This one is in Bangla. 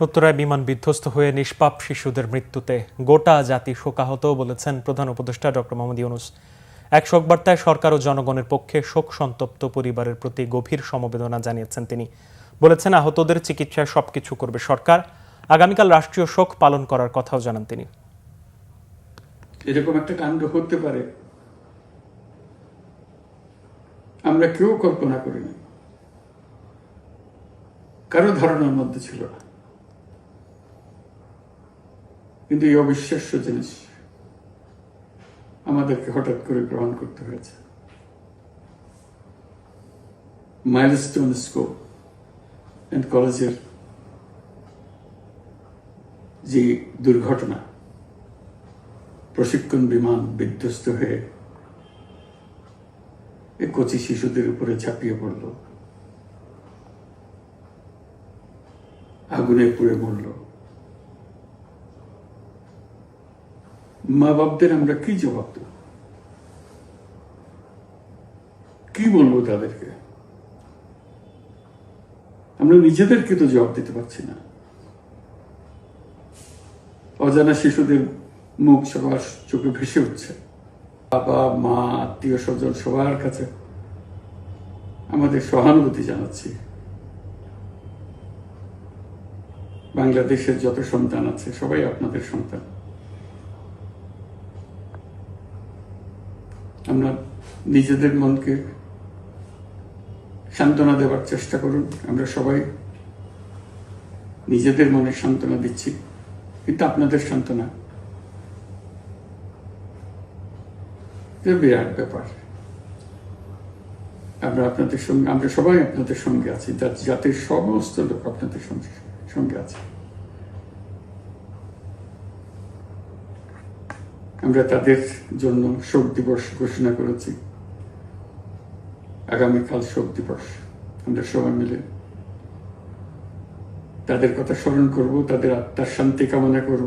উত্তরায় বিমান বিধ্বস্ত হয়ে নিষ্পাপ শিশুদের মৃত্যুতে গোটা জাতি শোকাহত বলেছেন প্রধান উপদেষ্টা ডক্টর মোহাম্মদ ইউনূস। এক শোকবার্তায় সরকার ও জনগণের পক্ষে শোক সন্তপ্ত পরিবারের প্রতি গভীর সমবেদনা জানিয়েছেন তিনি। বলেছেন, আহতদের চিকিৎসায় সবকিছু করবে সরকার। আগামীকাল রাষ্ট্রীয় শোক পালন করার কথাও জানান তিনি। এরকম একটা কাণ্ড হতে পারে আমরা কেউ কল্পনা করিনি, কারো ধারণার মধ্যে ছিল না। কিন্তু এই অবিশ্বাস্য জিনিস আমাদেরকে হঠাৎ করে গ্রহণ করতে হয়েছে। মাইলস্টোন স্কুল অ্যান্ড কলেজের যে দুর্ঘটনা, প্রশিক্ষণ বিমান বিধ্বস্ত হয়ে এই কচি শিশুদের উপরে ঝাঁপিয়ে পড়ল, আগুনে পুড়ে মরল। মা বাপদের আমরা কি জবাব দেব? কি বলবো তাদেরকে? আমরা নিজেদেরকে তো জবাব দিতে পারছি না। অজানা শিশুদের মুখ সবার চোখে ভেসে উঠছে। বাবা মা আত্মীয় স্বজন সবার কাছে আমাদের সহানুভূতি জানাচ্ছি। বাংলাদেশের যত সন্তান আছে সবাই আপনাদের সন্তান। আমরা নিজেদের মনকে সান্ত্বনা দেওয়ার চেষ্টা করুন। আমরা সবাই নিজেদের মনে সান্ত্বনা দিচ্ছি, কিন্তু আপনাদের সান্ত্বনা বিরাট ব্যাপার। আমরা সবাই আপনাদের সঙ্গে আছি, জাতির সমস্ত লোক আপনাদের সঙ্গে আছে। আমরা তাদের জন্য শোক দিবস ঘোষণা করেছি। আগামীকাল শোক দিবস। আমরা সবাই মিলে তাদের কথা স্মরণ করব, তাদের আত্মার শান্তি কামনা করব।